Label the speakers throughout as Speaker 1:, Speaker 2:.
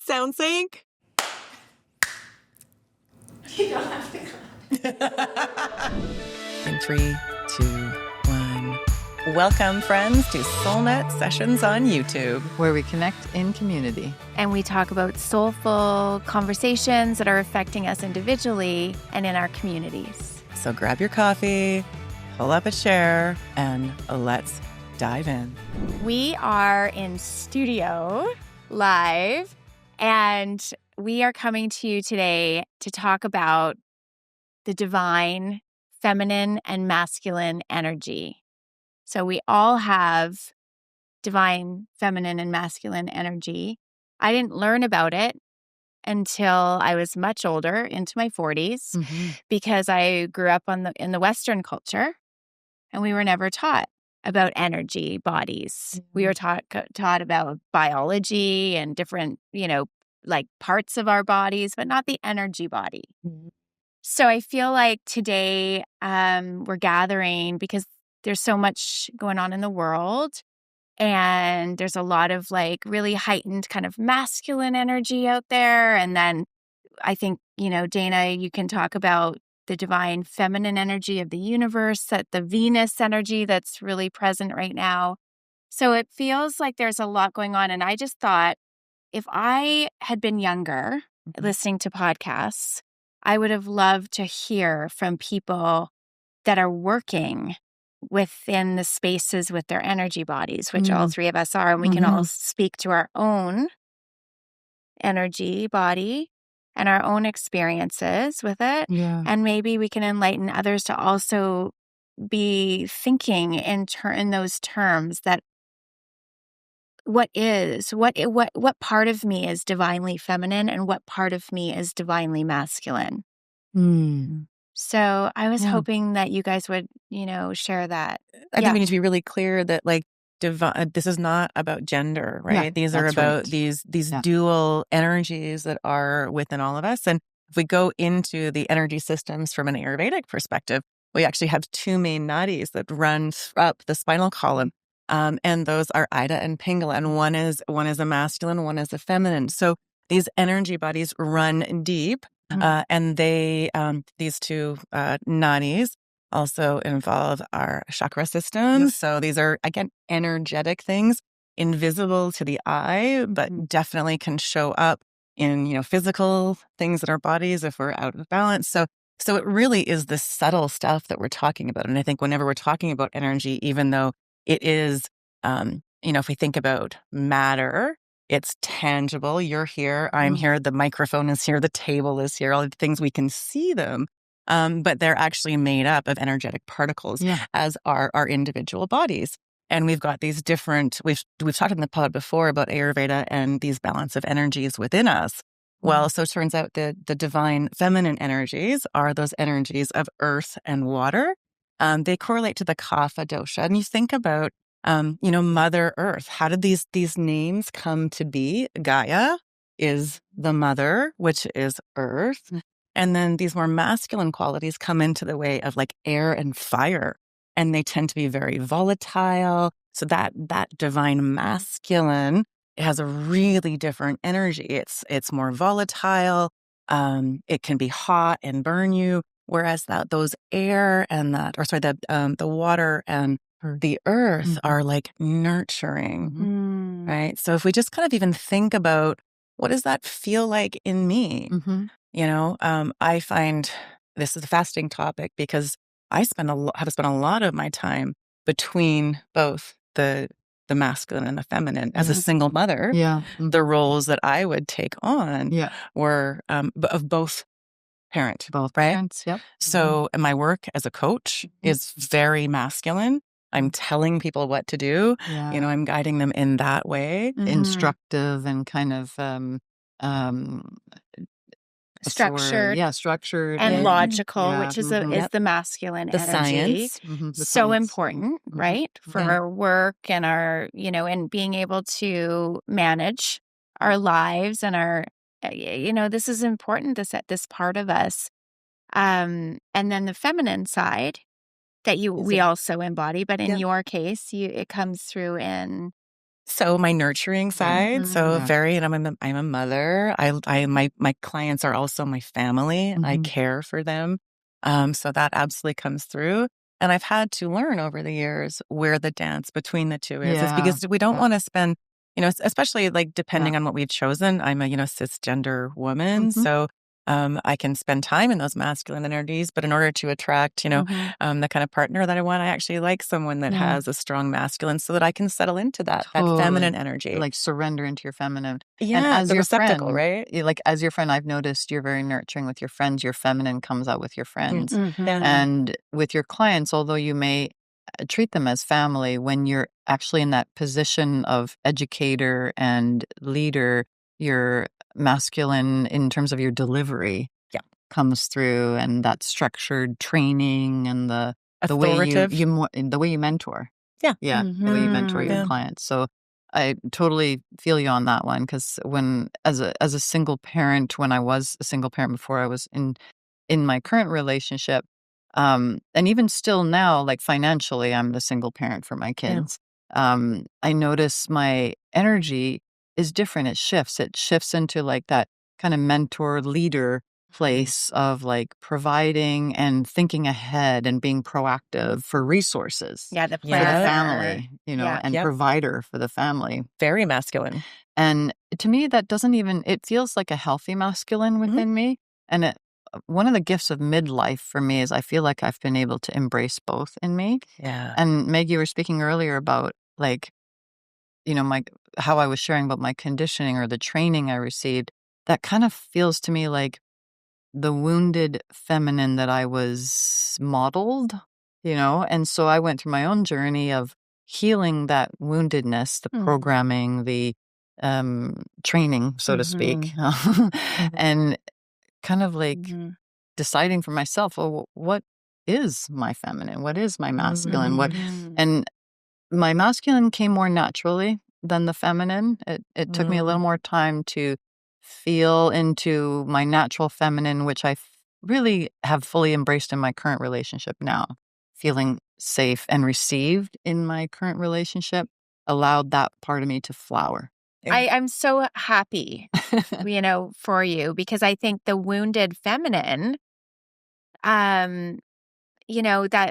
Speaker 1: Sound sync?
Speaker 2: You don't have to clap.
Speaker 1: In 3, 2, 1. Welcome, friends, to Soulnet Sessions on YouTube,
Speaker 3: where we connect in community.
Speaker 2: And we talk about soulful conversations that are affecting us individually and in our communities.
Speaker 1: So grab your coffee, pull up a chair, and let's dive in.
Speaker 2: We are in studio live, and we are coming to you today to talk about the divine feminine and masculine energy. So we all have divine feminine and masculine energy. I didn't learn about it until I was much older, into my 40s, because I grew up in the Western culture, and we were never taught about energy bodies. We were taught about biology and different, like parts of our bodies, but not the energy body. So I feel like today we're gathering because there's so much going on in the world, and there's a lot of like really heightened kind of masculine energy out there. And then I think, Dayna, you can talk about the divine feminine energy of the universe, that the Venus energy that's really present right now. So it feels like there's a lot going on. And I just thought, if I had been younger listening to podcasts, I would have loved to hear from people that are working within the spaces with their energy bodies, which all three of us are. And we can all speak to our own energy body and our own experiences with it.
Speaker 3: Yeah.
Speaker 2: And maybe we can enlighten others to also be thinking in those terms, that what part of me is divinely feminine and what part of me is divinely masculine. So I was hoping that you guys would, share that.
Speaker 1: I think we need to be really clear that this is not about gender, right?
Speaker 3: Yeah,
Speaker 1: these are about these dual energies that are within all of us. And if we go into the energy systems from an Ayurvedic perspective, we actually have two main nadis that run up the spinal column. And those are Ida and Pingala. And one is a masculine, one is a feminine. So these energy bodies run deep. And these two nadis also involve our chakra systems. So these are, again, energetic things, invisible to the eye, but definitely can show up in, physical things in our bodies if we're out of balance. So it really is the subtle stuff that we're talking about. And I think whenever we're talking about energy, even though it is, if we think about matter, it's tangible. You're here, I'm here, the microphone is here, the table is here, all the things, we can see them. But they're actually made up of energetic particles, as are our individual bodies. And we've got these different, we've talked in the pod before about Ayurveda and these balance of energies within us. Well, so it turns out the divine feminine energies are those energies of earth and water. They correlate to the Kapha dosha. And you think about, Mother Earth. How did these names come to be? Gaia is the mother, which is earth. And then these more masculine qualities come into the way of like air and fire. And they tend to be very volatile. So that divine masculine, it has a really different energy. It's more volatile. It can be hot and burn you. Whereas those air and the water and the earth are like nurturing, right? So if we just kind of even think about, what does that feel like in me? I find this is a fascinating topic because I have spent a lot of my time between both the masculine and the feminine. As a single mother, the roles that I would take on were of both parent,
Speaker 3: Both
Speaker 1: right?
Speaker 3: parents, yep.
Speaker 1: So and my work as a coach is very masculine. I'm telling people what to do. I'm guiding them in that way.
Speaker 3: Instructive and kind of
Speaker 2: structured.
Speaker 3: Structured.
Speaker 2: And logical, which is the masculine
Speaker 1: the
Speaker 2: energy.
Speaker 1: Science.
Speaker 3: The
Speaker 2: So
Speaker 3: science.
Speaker 2: important, right? For our work and our, and being able to manage our lives and our, this is important, this part of us. And then the feminine side that we also embody, but in your case, it comes through in
Speaker 1: So my nurturing side, so
Speaker 3: Yeah.
Speaker 1: very, and I'm a mother. My clients are also my family. I care for them. So that absolutely comes through. And I've had to learn over the years where the dance between the two is
Speaker 3: Yeah.
Speaker 1: because we don't want to spend, especially like depending
Speaker 3: Yeah.
Speaker 1: on what we've chosen. I'm a, cisgender woman. So I can spend time in those masculine energies, but in order to attract, the kind of partner that I want, I actually like someone that has a strong masculine so that I can settle into that feminine energy.
Speaker 3: Like surrender into your feminine. And
Speaker 1: Yeah,
Speaker 3: as
Speaker 1: the
Speaker 3: your
Speaker 1: receptacle,
Speaker 3: friend,
Speaker 1: right?
Speaker 3: like as your friend, I've noticed you're very nurturing with your friends. Your feminine comes out with your friends.
Speaker 1: Yeah.
Speaker 3: And with your clients, although you may treat them as family, when you're actually in that position of educator and leader, your masculine in terms of your delivery
Speaker 1: Yeah.
Speaker 3: comes through, and that structured training and the way
Speaker 1: Authoritative.
Speaker 3: the way you mentor.
Speaker 1: Yeah.
Speaker 3: Yeah, the way you mentor your
Speaker 1: Yeah.
Speaker 3: clients. So I totally feel you on that one because when as a single parent, when I was a single parent before I was in my current relationship, and even still now, like financially, I'm the single parent for my kids. I notice my energy is different. It shifts. It shifts into like that kind of mentor leader place of like providing and thinking ahead and being proactive for resources
Speaker 2: Yeah, the
Speaker 3: for the
Speaker 2: planner.
Speaker 3: family,
Speaker 2: Yeah.
Speaker 3: and provider for the family.
Speaker 1: Very masculine.
Speaker 3: And to me, that doesn't even, it feels like a healthy masculine within me. And one of the gifts of midlife for me is I feel like I've been able to embrace both in me.
Speaker 1: Yeah.
Speaker 3: And Meg, you were speaking earlier about like, how I was sharing about my conditioning or the training I received. That kind of feels to me like the wounded feminine that I was modeled, and so I went through my own journey of healing that woundedness, the programming, the training, so to speak, and kind of like deciding for myself, well, what is my feminine? What is my masculine? And my masculine came more naturally than the feminine. It took me a little more time to feel into my natural feminine, which I really have fully embraced in my current relationship now. Feeling safe and received in my current relationship allowed that part of me to flower.
Speaker 2: I'm so happy, for you, because I think the wounded feminine, that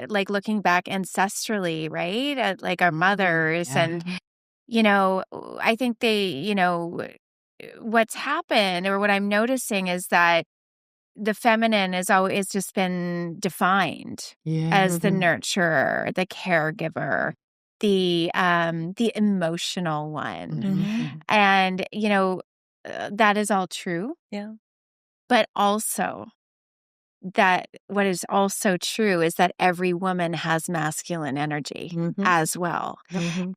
Speaker 2: like looking back ancestrally, right? Like our mothers and, I think they, what's happened or what I'm noticing is that the feminine has always just been defined as the nurturer, the caregiver, the emotional one. And, that is all true.
Speaker 1: Yeah.
Speaker 2: But also that what is also true is that every woman has masculine energy as well.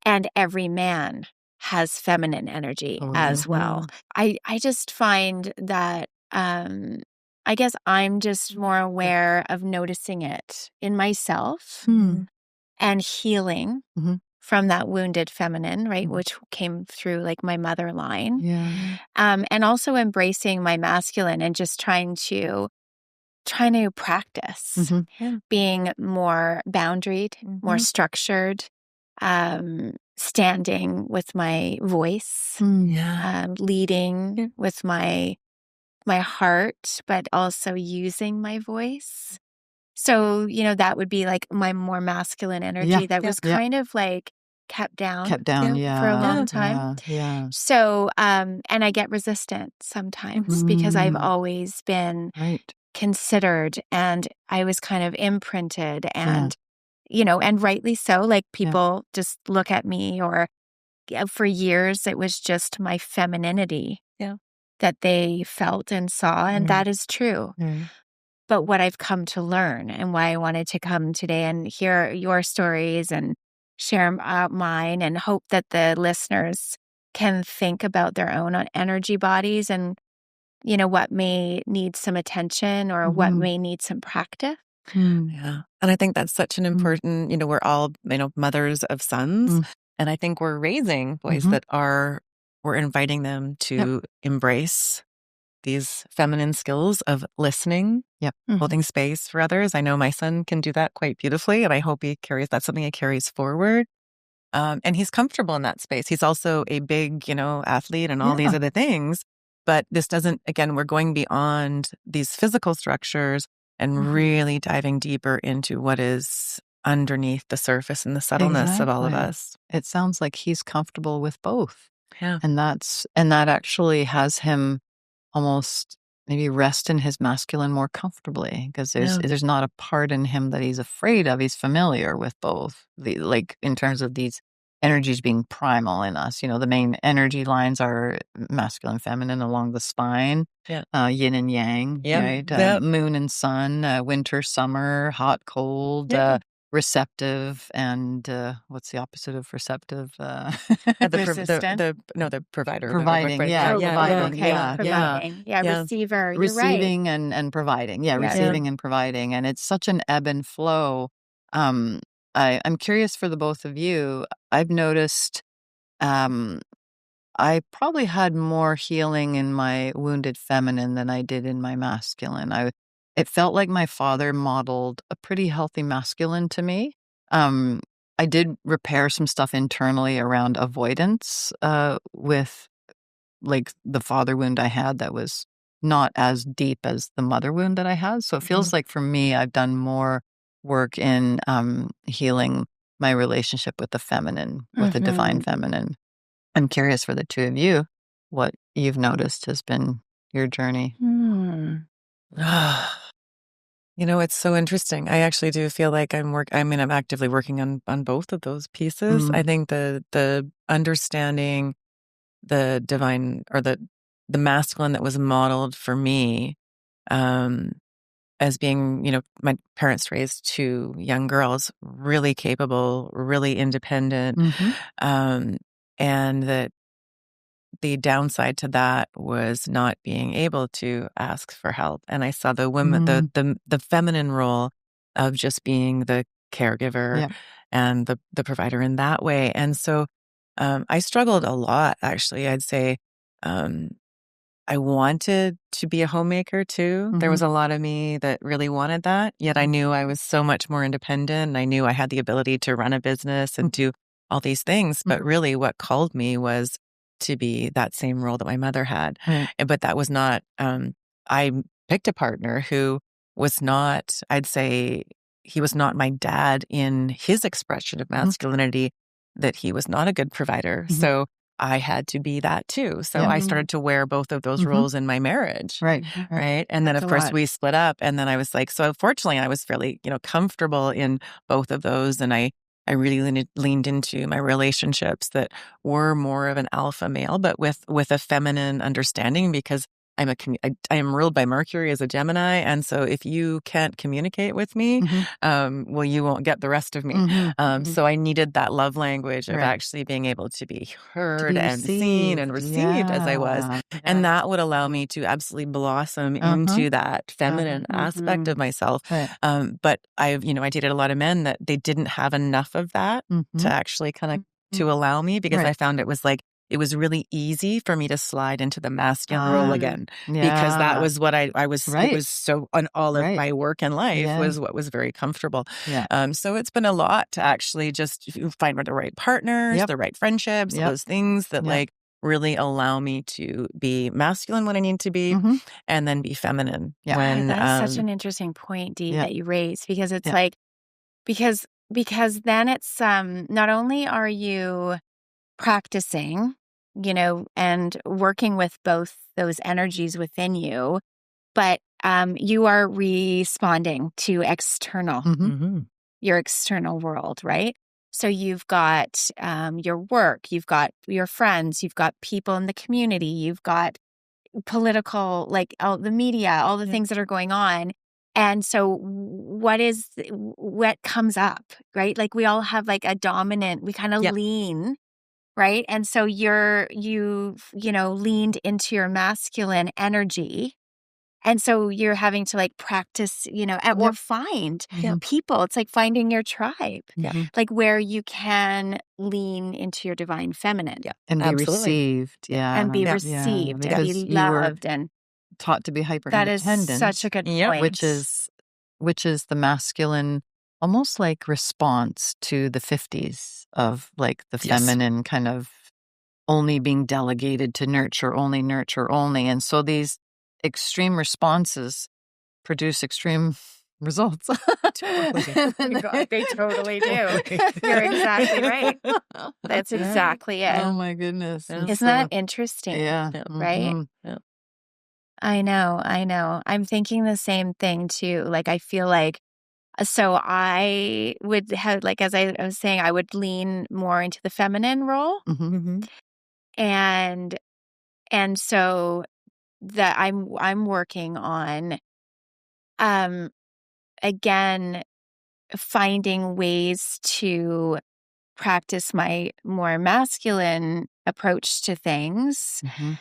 Speaker 2: And every man has feminine energy as well. I just find that I guess I'm just more aware of noticing it in myself and healing from that wounded feminine, right, which came through like my mother line. And also embracing my masculine and just trying to practice being more boundaried, more structured, standing with my voice, leading with my heart, but also using my voice. So, that would be like my more masculine energy that was kind of like kept down
Speaker 3: for
Speaker 2: a long time. So, and I get resistant sometimes because I've always been considered and I was kind of imprinted and, and rightly so, like people just look at me or for years, it was just my femininity that they felt and saw. And that is true. But what I've come to learn and why I wanted to come today and hear your stories and share mine and hope that the listeners can think about their own energy bodies and, what may need some attention or what may need some practice.
Speaker 1: Yeah. And I think that's such an important, we're all, mothers of sons. And I think we're raising boys that we're inviting them to embrace these feminine skills of listening, holding space for others. I know my son can do that quite beautifully, and I hope that's something he carries forward. And he's comfortable in that space. He's also a big, athlete and all these other things. But this doesn't, again, we're going beyond these physical structures and really diving deeper into what is underneath the surface and the subtleness of all of us.
Speaker 3: It sounds like he's comfortable with both.
Speaker 1: Yeah.
Speaker 3: And that actually has him almost maybe rest in his masculine more comfortably, because there's not a part in him that he's afraid of. He's familiar with both, like in terms of these energies being primal in us. The main energy lines are masculine, feminine along the spine, yin and yang, right? Moon and sun, winter, summer, hot, cold, receptive, and what's the opposite of receptive?
Speaker 2: Resistant?
Speaker 1: The provider.
Speaker 3: Providing,
Speaker 2: providing. Receiver. You're
Speaker 3: receiving
Speaker 2: right.
Speaker 3: and providing. Receiving and providing. And it's such an ebb and flow. I'm curious for the both of you. I've noticed I probably had more healing in my wounded feminine than I did in my masculine. It felt like my father modeled a pretty healthy masculine to me. I did repair some stuff internally around avoidance with like the father wound I had that was not as deep as the mother wound that I had. So it feels like for me, I've done more work in healing my relationship with the feminine, with the divine feminine. I'm curious for the two of you, what you've noticed has been your journey.
Speaker 1: It's so interesting. I actually do feel like I'm actively working on both of those pieces. I think the understanding the divine or the masculine that was modeled for me, as being, my parents raised two young girls, really capable, really independent, and that the downside to that was not being able to ask for help. And I saw the women, the feminine role of just being the caregiver and the provider in that way. And so I struggled a lot, actually. I'd say I wanted to be a homemaker too. There was a lot of me that really wanted that, yet I knew I was so much more independent. And I knew I had the ability to run a business and do all these things. But really what called me was to be that same role that my mother had. But that was not, I picked a partner who was not, I'd say, he was not my dad in his expression of masculinity, that he was not a good provider. So I had to be that too. So I started to wear both of those roles in my marriage.
Speaker 3: Right.
Speaker 1: And then, of course, we split up. And then I was like, so fortunately, I was fairly, comfortable in both of those. And I really leaned into my relationships that were more of an alpha male, but with a feminine understanding, because I am ruled by Mercury as a Gemini. And so if you can't communicate with me, well, you won't get the rest of me. So I needed that love language of actually being able to be heard and seen and received as I was. And that would allow me to absolutely blossom into that feminine aspect of myself. But I dated a lot of men that they didn't have enough of that to actually kind of to allow me, because I found it was like, it was really easy for me to slide into the masculine role again, because that was what I was. It was so on all of my work and life was what was very comfortable. So it's been a lot to actually just find the right partners, the right friendships, those things that like really allow me to be masculine when I need to be, and then be feminine. When,
Speaker 2: that's such an interesting point, Dee, that you raised, because it's like, because then it's not only are you practicing, and working with both those energies within you, but you are responding to your external world, right? So you've got your work, you've got your friends, you've got people in the community, you've got political, like all the media, all the things that are going on. And so what comes up, right? Like we all have like a dominant, we kind of lean, right? And so you've leaned into your masculine energy. And so you're having to like practice, or find people. It's like finding your tribe, like where you can lean into your divine feminine.
Speaker 3: And be received.
Speaker 2: And be received and be loved. And
Speaker 3: taught to be hyper
Speaker 2: that is
Speaker 3: independent.
Speaker 2: such a good point.
Speaker 3: Which is the masculine almost like response to the 50s of like the
Speaker 1: Yes.
Speaker 3: feminine kind of only being delegated to nurture only. And so these extreme responses produce extreme results.
Speaker 2: They totally do. You're exactly right. That's exactly it.
Speaker 3: Oh my goodness.
Speaker 1: Yeah.
Speaker 2: Isn't that interesting?
Speaker 3: Yeah.
Speaker 2: Right?
Speaker 3: Mhm.
Speaker 1: Yeah.
Speaker 2: I know. I'm thinking the same thing too. Like, I feel like, so I would have, like, as I was saying, I would lean more into the feminine role.
Speaker 3: Mhm.
Speaker 1: Mm-hmm.
Speaker 2: And so that I'm working on, again, finding ways to practice my more masculine approach to things.
Speaker 3: Mhm.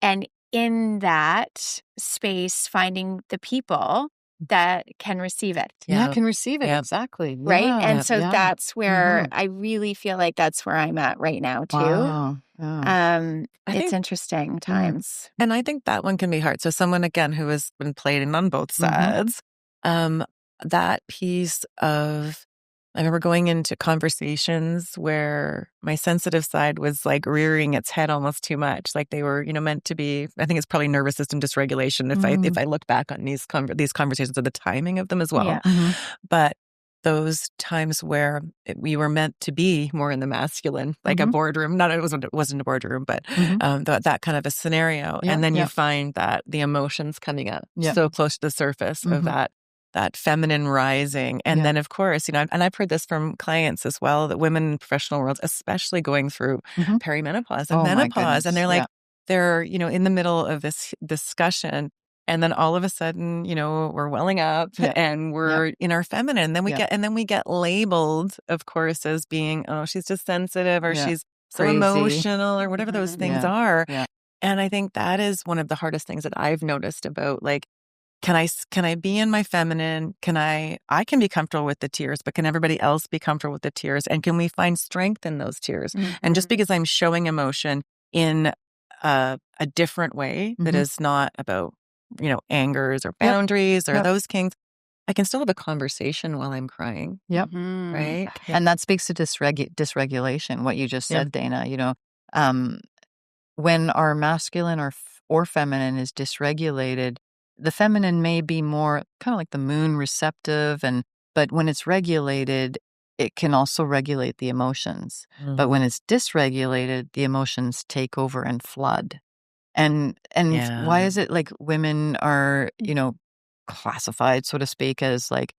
Speaker 2: And in that space, finding the people that can receive it.
Speaker 3: Yeah, can receive it.
Speaker 1: Yeah.
Speaker 3: Exactly.
Speaker 2: Right.
Speaker 3: Yeah.
Speaker 2: And so
Speaker 3: Yeah.
Speaker 2: that's where
Speaker 3: Mhm.
Speaker 2: I really feel like that's where I'm at right now, too.
Speaker 3: Wow. Yeah.
Speaker 1: I
Speaker 2: It's
Speaker 1: think-
Speaker 2: interesting times.
Speaker 1: And I think that one can be hard. So someone, again, who has been playing on both sides, that piece of, I remember going into conversations where my sensitive side was like rearing its head almost too much. Like they were, meant to be, I think it's probably nervous system dysregulation if I look back on these conversations or the timing of them as well.
Speaker 2: Yeah.
Speaker 3: Mhm.
Speaker 1: But those times where we were meant to be more in the masculine, like a boardroom, it wasn't a boardroom, but that kind of a scenario.
Speaker 3: Yeah,
Speaker 1: And then
Speaker 3: yeah.
Speaker 1: you find that the emotions coming up
Speaker 3: Yeah.
Speaker 1: so close to the surface of that feminine rising. And
Speaker 3: Yeah.
Speaker 1: then, of course, and I've heard this from clients as well, that women in professional worlds, especially going through perimenopause and
Speaker 3: Oh, my
Speaker 1: menopause, and they're
Speaker 3: goodness,
Speaker 1: like, they're, in the middle of this discussion. And then all of a sudden, we're welling up and we're in our feminine. Then we get labeled, of course, as being, oh, she's just sensitive or she's so
Speaker 3: Crazy.
Speaker 1: emotional or whatever those things are.
Speaker 3: Yeah.
Speaker 1: And I think that is one of the hardest things that I've noticed about, like, can I be in my feminine? I can be comfortable with the tears, but can everybody else be comfortable with the tears? And can we find strength in those tears? And just because I'm showing emotion in a different way that is not about, angers or boundaries or those things, I can still have a conversation while I'm crying.
Speaker 3: Yep.
Speaker 1: Right.
Speaker 3: And that speaks to dysregulation, what you just said, Dayna. When our masculine or feminine is dysregulated, the feminine may be more kind of like the moon, receptive, but when it's regulated, it can also regulate the emotions. But when it's dysregulated, the emotions take over and flood. And why is it like women are, classified, so to speak, as like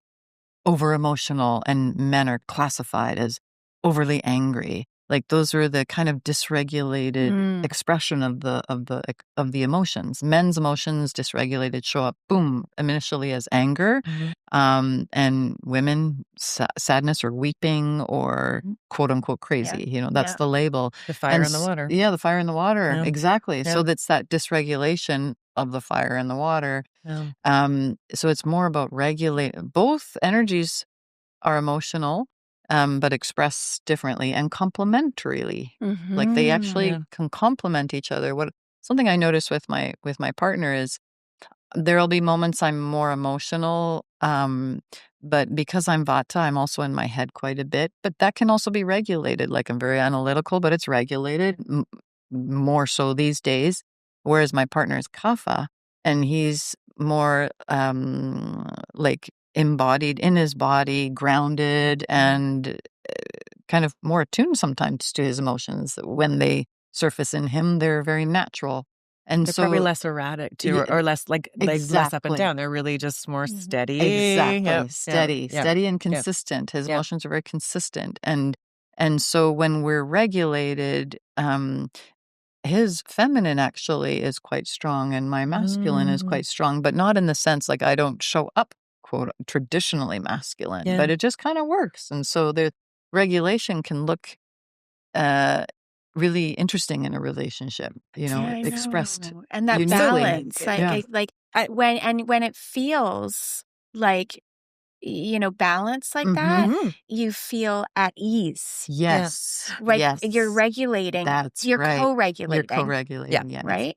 Speaker 3: over emotional, and men are classified as overly angry? Like those are the kind of dysregulated expression of the emotions. Men's emotions, dysregulated, show up, boom, initially as anger, and women sadness or weeping or quote unquote crazy. That's the label.
Speaker 1: The fire in the water.
Speaker 3: Yeah, the fire in the water.
Speaker 1: Yeah.
Speaker 3: Exactly.
Speaker 1: Yeah.
Speaker 3: So that's that dysregulation of the fire in the water.
Speaker 1: Yeah.
Speaker 3: So it's more about regulate. Both energies are emotional, but expressed differently and complementarily. Like they actually can complement each other. Something I notice with my partner is there'll be moments I'm more emotional, but because I'm Vata, I'm also in my head quite a bit. But that can also be regulated. Like I'm very analytical, but it's regulated more so these days. Whereas my partner is Kapha, and he's more like embodied in his body, grounded, and kind of more attuned sometimes to his emotions. When they surface in him, they're very natural. And
Speaker 1: They're
Speaker 3: so
Speaker 1: probably less erratic too, or less like less up and down. They're really just more steady.
Speaker 3: Exactly.
Speaker 1: Yep.
Speaker 3: Steady and consistent. His emotions are very consistent. And so when we're regulated, his feminine actually is quite strong and my masculine is quite strong, but not in the sense like I don't show up, quote, traditionally masculine, but it just kind of works. And so the regulation can look really interesting in a relationship, expressed.
Speaker 2: And that
Speaker 3: uniquely.
Speaker 2: balance, when it feels like, balance like that, you feel at ease.
Speaker 3: Yes.
Speaker 2: Right.
Speaker 3: Yes.
Speaker 2: You're regulating.
Speaker 3: That's
Speaker 2: you're
Speaker 3: right.
Speaker 2: co-regulating.
Speaker 3: You're co-regulating.
Speaker 1: Yeah.
Speaker 2: Right.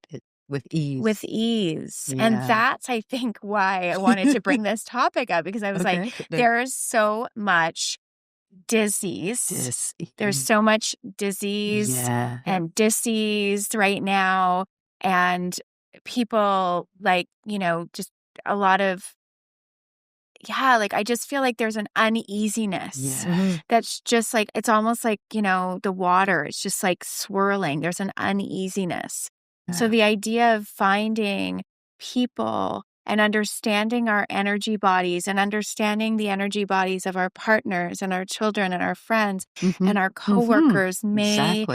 Speaker 3: with ease.
Speaker 2: With ease. And that's, I think, why I wanted to bring this topic up, because I was like, there is so much disease. There's so much disease and disease right now. And people like, just a lot of, like, I just feel like there's an uneasiness that's just like, it's almost like, the water, it's just like swirling. There's an uneasiness. So the idea of finding people and understanding our energy bodies and understanding the energy bodies of our partners and our children and our friends and our coworkers may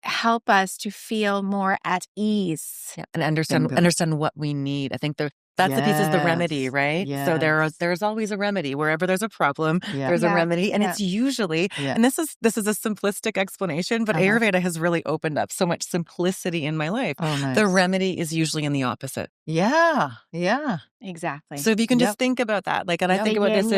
Speaker 2: help us to feel more at ease.
Speaker 1: And understand what we need. I think that's the piece, is the remedy, right? So there's always a remedy. Wherever there's a problem, there's a remedy. And it's usually, and this is a simplistic explanation, but Ayurveda has really opened up so much simplicity in my life.
Speaker 3: Oh, nice.
Speaker 1: The remedy is usually in the opposite.
Speaker 3: Yeah.
Speaker 2: Exactly.
Speaker 1: So if you can just think about that, like, and I think about this,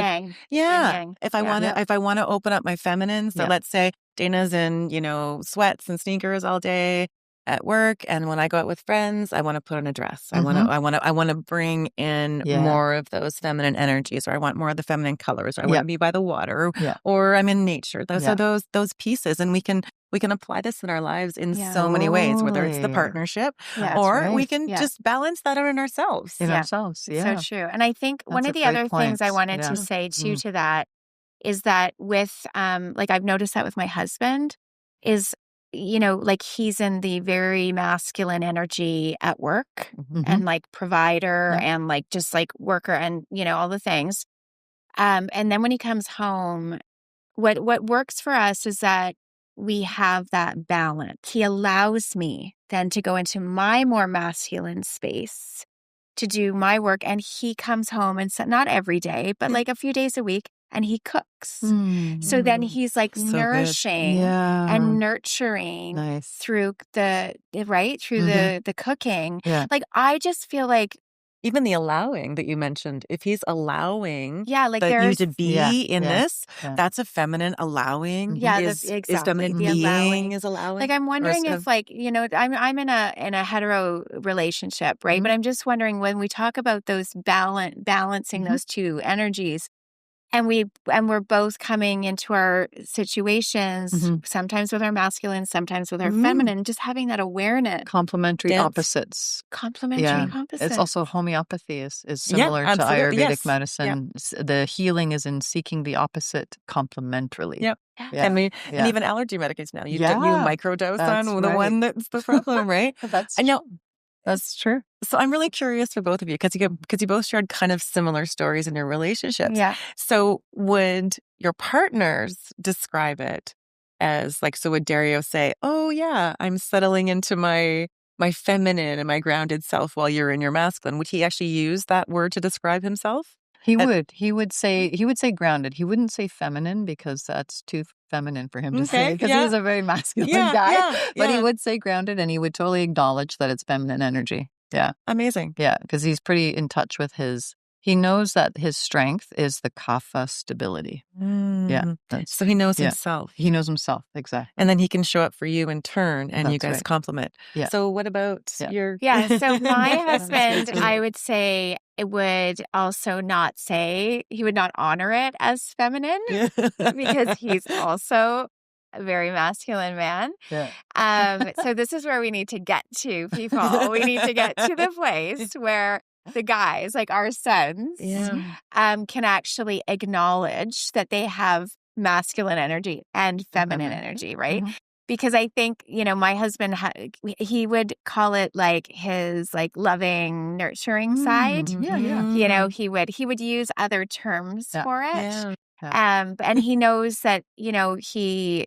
Speaker 1: if I want to open up my feminine, so let's say Dayna's in, sweats and sneakers all day at work, and when I go out with friends, I want to put on a dress. I want to bring in more of those feminine energies, or I want more of the feminine colors, or I want to be by the water, or I'm in nature. Those are those pieces, and we can apply this in our lives in so many ways, whether it's the partnership, or we can just balance that out in ourselves.
Speaker 2: So true. And I think one of the other things I wanted to say too to that is that with, like, I've noticed that with my husband is, like, he's in the very masculine energy at work and like provider and like just like worker and, all the things. And then when he comes home, what works for us is that we have that balance. He allows me then to go into my more masculine space to do my work. And he comes home, and so, not every day, but like a few days a week, and he cooks. So then he's like nourishing and nurturing through the cooking. Like, I just feel like,
Speaker 1: even the allowing that you mentioned, if he's allowing
Speaker 2: like
Speaker 1: you to be in this, that's a feminine allowing. Is feminine being is allowing.
Speaker 2: Like, I'm wondering if, like, I'm in a hetero relationship, right? But I'm just wondering, when we talk about those balancing those two energies, and we're both coming into our situations, sometimes with our masculine, sometimes with our feminine, just having that awareness.
Speaker 3: Complementary opposites. It's also homeopathy is similar to Ayurvedic medicine. The healing is in seeking the opposite complementarily.
Speaker 1: And even allergy medication now. You microdose on the one that's the problem, right?
Speaker 3: That's true.
Speaker 1: So I'm really curious for both of you, because you both shared kind of similar stories in your relationships. So would your partners describe it as like, so would Dario say, "Oh yeah, I'm settling into my feminine and my grounded self," while you're in your masculine? Would he actually use that word to describe himself?
Speaker 3: He would say grounded. He wouldn't say feminine, because that's too feminine for him to say, because he's a very masculine guy. But he would say grounded, and he would totally acknowledge that it's feminine energy.
Speaker 1: Amazing.
Speaker 3: Because he's pretty in touch with he knows that his strength is the kapha stability.
Speaker 1: So he knows himself.
Speaker 3: He knows himself, exactly.
Speaker 1: And then he can show up for you in turn, and you guys complement. So what about your...
Speaker 2: So my husband, I would say, it would also not say, he would not honor it as feminine, because he's also a very masculine man. So this is where we need to get to, people. We need to get to the place where the guys, like our sons, can actually acknowledge that they have masculine energy and feminine energy, right? Because I think, my husband, he would call it like his like loving, nurturing side. He would use other terms for it. And he knows that, he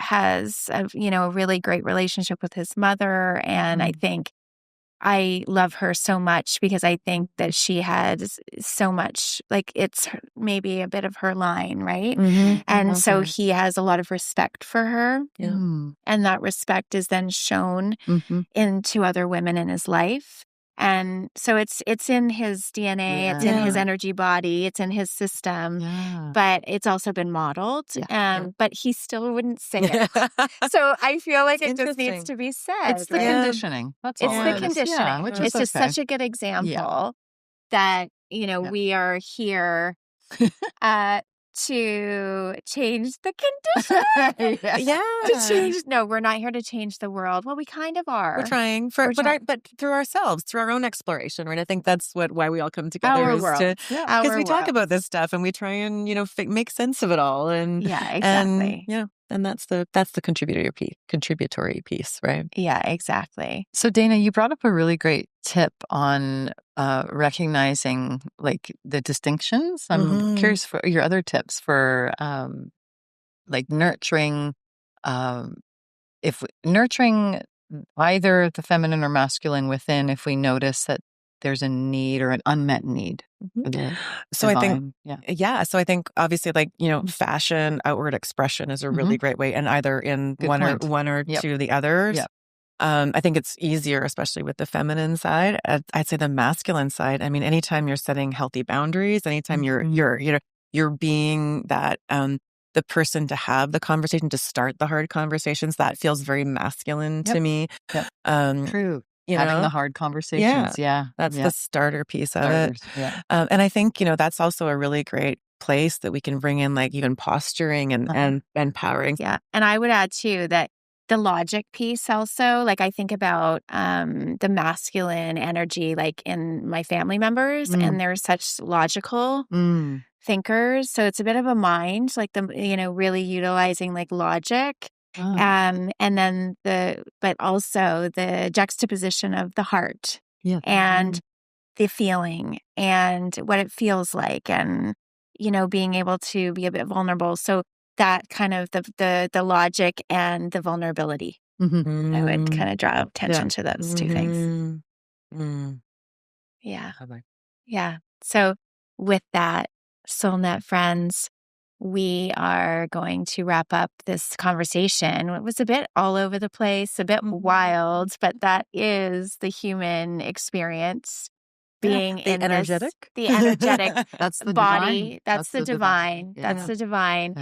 Speaker 2: has a really great relationship with his mother, and I think I love her so much, because I think that she has so much, like, it's maybe a bit of her line, right? And so he has a lot of respect for her. And that respect is then shown into other women in his life. And so it's in his DNA, it's in his energy body, it's in his system, but it's also been modeled. But he still wouldn't say it. So I feel like it just needs to be said.
Speaker 3: It's the conditioning. That's all.
Speaker 2: It's the conditioning.
Speaker 3: Yeah, which is
Speaker 2: it's just such a good example that, we are here to change the condition. To change. No, we're not here to change the world. Well, we kind of are.
Speaker 1: We're trying but through ourselves, through our own exploration, right? I think that's why we all come together
Speaker 2: our
Speaker 1: is
Speaker 2: world.
Speaker 1: Because we talk about this stuff and we try and make sense of it all. And
Speaker 2: exactly.
Speaker 1: And that's the contributory piece, right?
Speaker 2: Yeah, exactly.
Speaker 3: So Dayna, you brought up a really great tip on recognizing like the distinctions. I'm curious for your other tips for like nurturing, nurturing either the feminine or masculine within, if we notice that there's a need or an unmet need.
Speaker 1: So I think, so I think obviously like, fashion, outward expression is a really great way, and either in one or two of the others. I think it's easier, especially with the feminine side. I'd say the masculine side. I mean, anytime you're setting healthy boundaries, anytime you're being that, the person to have the conversation, to start the hard conversations, that feels very masculine to me.
Speaker 3: True. Having the hard conversations.
Speaker 1: That's the starter piece of it. And I think, that's also a really great place that we can bring in like even posturing and empowering.
Speaker 2: Yeah. And I would add too that the logic piece also, like I think about the masculine energy, like in my family members, and they're such logical thinkers. So it's a bit of a mind, like really utilizing like logic. And then but also the juxtaposition of the heart and the feeling and what it feels like, and, being able to be a bit vulnerable. So that kind of the logic and the vulnerability, I would kind of draw attention to those two things. Yeah. So with that, SoulNet friends, we are going to wrap up this conversation. It was a bit all over the place, a bit wild, but that is the human experience. Being
Speaker 1: the
Speaker 2: in
Speaker 1: energetic,
Speaker 2: the energetic
Speaker 3: that's the
Speaker 2: body.
Speaker 3: divine.
Speaker 2: That's the divine. That's the divine.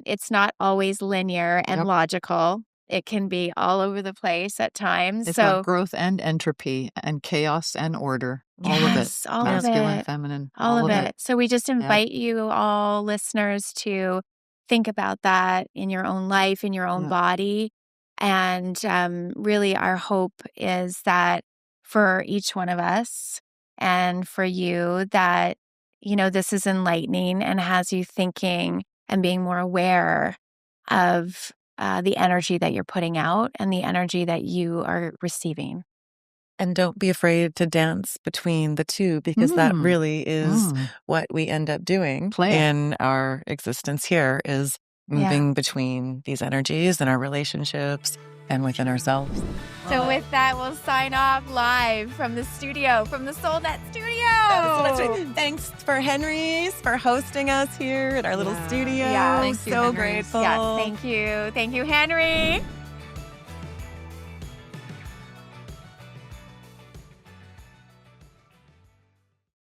Speaker 2: It's not always linear and logical. It can be all over the place at times.
Speaker 3: It's about growth and entropy and chaos and order. All of it.
Speaker 2: All
Speaker 3: masculine,
Speaker 2: of it.
Speaker 3: feminine.
Speaker 2: All of it. So we just invite you all listeners to think about that in your own life, in your own body. And really our hope is that for each one of us and for you that, this is enlightening and has you thinking and being more aware of the energy that you're putting out and the energy that you are receiving.
Speaker 1: And don't be afraid to dance between the two, because that really is what we end up doing in our existence here, is moving between these energies in our relationships and within ourselves.
Speaker 2: So with that, we'll sign off live from the studio, from the SoulNet studio.
Speaker 1: That's right. Thanks for Henry's for hosting us here at our little studio.
Speaker 2: Yeah.
Speaker 1: Thank you, so grateful.
Speaker 2: Yes, thank you. Thank you, Henry.